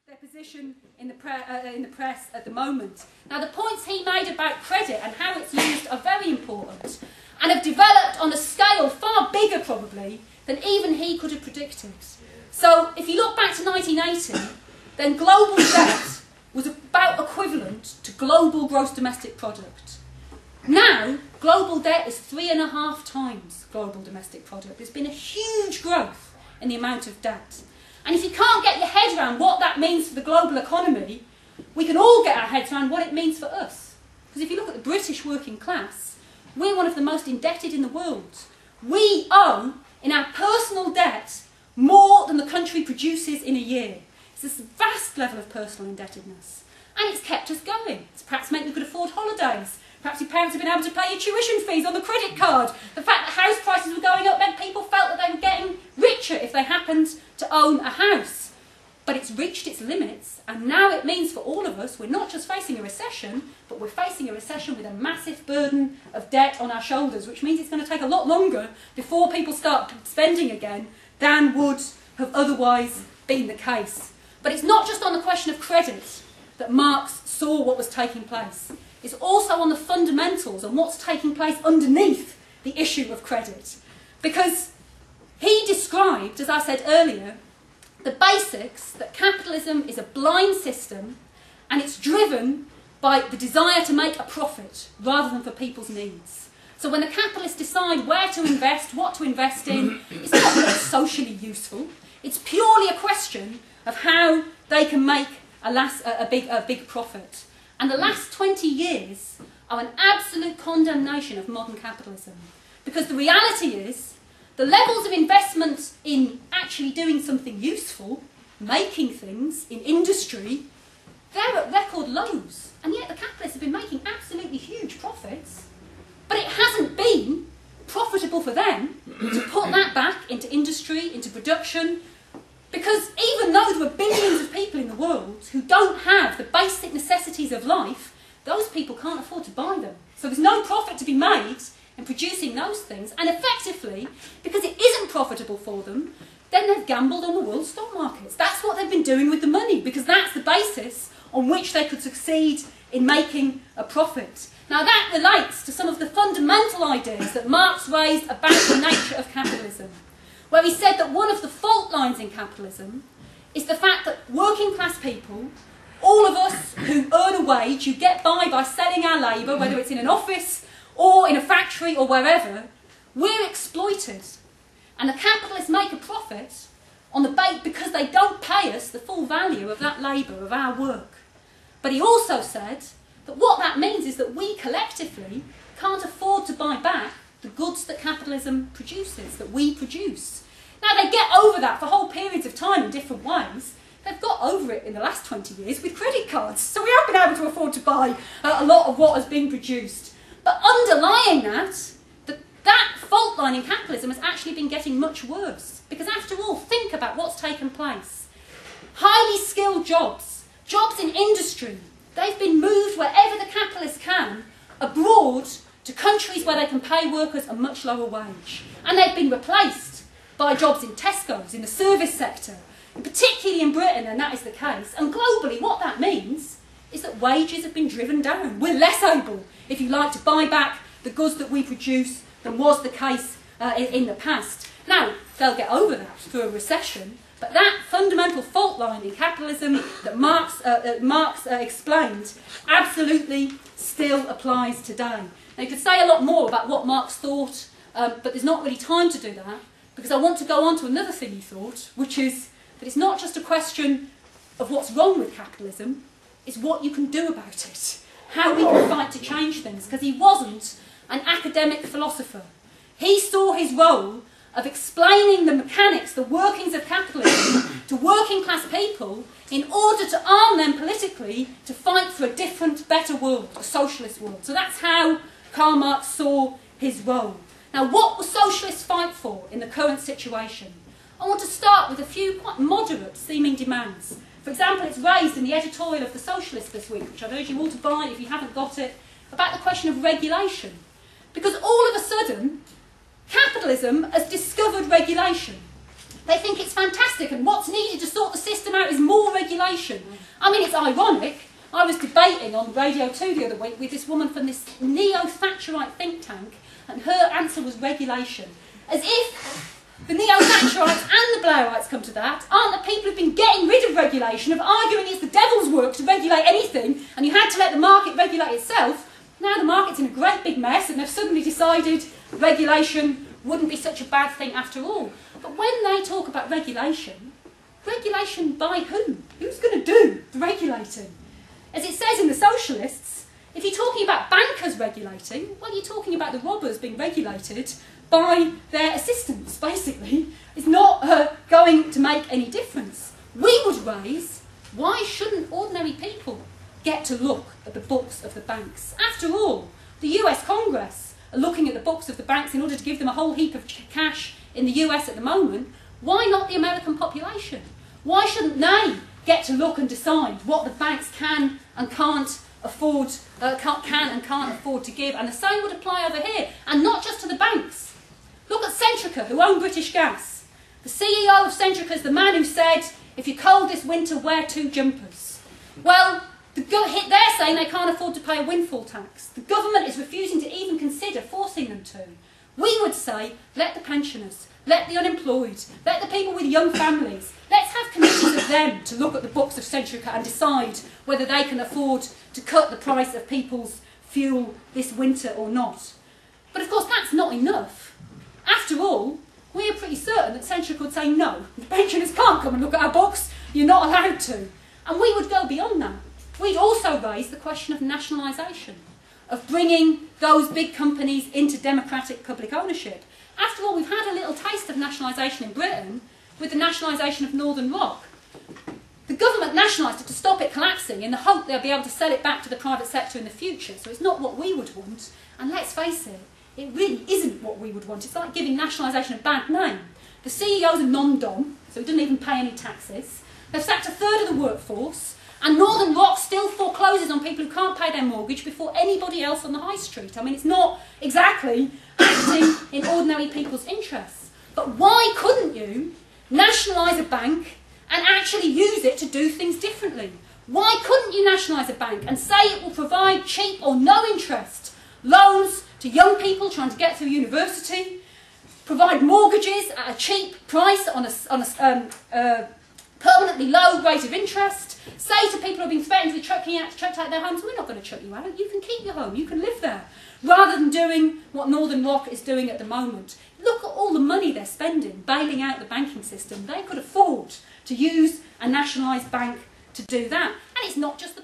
their position in the press at the moment. Now, the points he made about credit and how it's used are very important and have developed on a scale far bigger, probably, than even he could have predicted. So, if you look back to 1980, then global debt was about equivalent to global gross domestic product. Now, global debt is 3.5 times global domestic product. There's been a huge growth in the amount of debt. And if you can't get your head around what that means for the global economy, we can all get our heads around what it means for us. Because if you look at the British working class, we're one of the most indebted in the world. We owe, in our personal debt, more than the country produces in a year. It's this vast level of personal indebtedness. And it's kept us going. It's perhaps meant you could afford holidays. Perhaps your parents have been able to pay your tuition fees on the credit card. The fact that house prices were going up meant people felt that they were getting richer if they happened to own a house. But it's reached its limits, and now it means for all of us, we're not just facing a recession, but we're facing a recession with a massive burden of debt on our shoulders, which means it's going to take a lot longer before people start spending again than would have otherwise been the case. But it's not just on the question of credit that Marx saw what was taking place. It's also on the fundamentals and what's taking place underneath the issue of credit. Because he described, as I said earlier, the basics that capitalism is a blind system and it's driven by the desire to make a profit rather than for people's needs. So when the capitalists decide where to invest, what to invest in, it's not what's socially useful. It's purely a question of how they can make a big profit. And the last 20 years are an absolute condemnation of modern capitalism. Because the reality is, the levels of investment in actually doing something useful, making things in industry, they're at record lows. And yet the capitalists have been making absolutely huge profits. But it hasn't been profitable for them to put that back into industry, into production. Because even though there are billions of people in the world who don't have the basic necessities of life, those people can't afford to buy them. So there's no profit to be made in producing those things. And effectively, because it isn't profitable for them, then they've gambled on the world stock markets. That's what they've been doing with the money, because that's the basis on which they could succeed in making a profit. Now that relates to some of the fundamental ideas that Marx raised about the nature of capitalism, where he said that one of the fault lines in capitalism is the fact that working class people, all of us who earn a wage, who get by selling our labour, whether it's in an office or in a factory or wherever, we're exploited. And the capitalists make a profit on the bait because they don't pay us the full value of that labour, of our work. But he also said that what that means is that we collectively can't afford to buy back the goods that capitalism produces, that we produce. Now, they get over that for whole periods of time in different ways. They've got over it in the last 20 years with credit cards. So we haven't been able to afford to buy a lot of what has been produced. But underlying that fault line in capitalism has actually been getting much worse. Because after all, think about what's taken place. Highly skilled jobs, jobs in industry, they've been moved wherever the capitalists can, abroad, to countries where they can pay workers a much lower wage. And they've been replaced by jobs in Tesco's, in the service sector, and particularly in Britain, and that is the case. And globally, what that means is that wages have been driven down. We're less able, if you like, to buy back the goods that we produce than was the case in the past. Now, they'll get over that through a recession, but that fundamental fault line in capitalism that Marx explained absolutely still applies today. Now, you could say a lot more about what Marx thought, but there's not really time to do that, because I want to go on to another thing he thought, which is that it's not just a question of what's wrong with capitalism, it's what you can do about it, how we can fight to change things, because he wasn't an academic philosopher. He saw his role of explaining the mechanics, the workings of capitalism to working class people in order to arm them politically to fight for a different, better world, a socialist world. So that's how Karl Marx saw his role. Now, what will socialists fight for in the current situation? I want to start with a few quite moderate seeming demands. For example, it's raised in the editorial of The Socialist this week, which I'd urge you all to buy if you haven't got it, about the question of regulation. Because all of a sudden, capitalism has discovered regulation. They think it's fantastic, and what's needed to sort the system out is more regulation. motivation. I mean, it's ironic. I was debating on Radio 2 the other week with this woman from this neo-Thatcherite think tank, and her answer was regulation. As if the neo-Thatcherites and the Blairites come to that, aren't the people who've been getting rid of regulation, of arguing it's the devil's work to regulate anything, and you had to let the market regulate itself. Now the market's in a great big mess, and they've suddenly decided regulation wouldn't be such a bad thing after all. But when they talk about regulation, regulation by who? Who's going to do the regulating? As it says in the Socialists, if you're talking about bankers regulating, well, you're talking about the robbers being regulated by their assistants, basically. It's not going to make any difference. We would raise, why shouldn't ordinary people get to look at the books of the banks? After all, the US Congress are looking at the books of the banks in order to give them a whole heap of cash in the US at the moment. Why not the American population? Why shouldn't they get to look and decide what the banks can and can't afford, can and can't afford to give? And the same would apply over here, and not just to the banks. Look at Centrica, who own British Gas. The CEO of Centrica is the man who said, if you're cold this winter, wear 2 jumpers. Well, they're saying they can't afford to pay a windfall tax. The government is refusing to even consider forcing them to. We would say, let the pensioners, let the unemployed, let the people with young families, let's have committees of them to look at the books of Centrica and decide whether they can afford to cut the price of people's fuel this winter or not. But of course that's not enough. After all, we are pretty certain that Centrica would say no, the pensioners can't come and look at our books, you're not allowed to. And we would go beyond that. We'd also raise the question of nationalisation, of bringing those big companies into democratic public ownership. After all, we've had a little taste of nationalisation in Britain with the nationalisation of Northern Rock. The government nationalised it to stop it collapsing in the hope they'll be able to sell it back to the private sector in the future. So it's not what we would want. And let's face it, it really isn't what we would want. It's like giving nationalisation a bad name. The CEO's a non-dom, so he doesn't even pay any taxes. They've sacked 1/3 of the workforce. And Northern Rock still forecloses on people who can't pay their mortgage before anybody else on the high street. I mean, it's not exactly acting in ordinary people's interests. But why couldn't you nationalise a bank and actually use it to do things differently? Why couldn't you nationalise a bank and say it will provide cheap or no interest loans to young people trying to get through university, provide mortgages at a cheap price on a permanently low rate of interest, say to people who have been threatened with chucked out their homes, we're not going to chuck you out, you can keep your home, you can live there, rather than doing what Northern Rock is doing at the moment. Look at all the money they're spending bailing out the banking system. They could afford to use a nationalised bank to do that. And it's not just the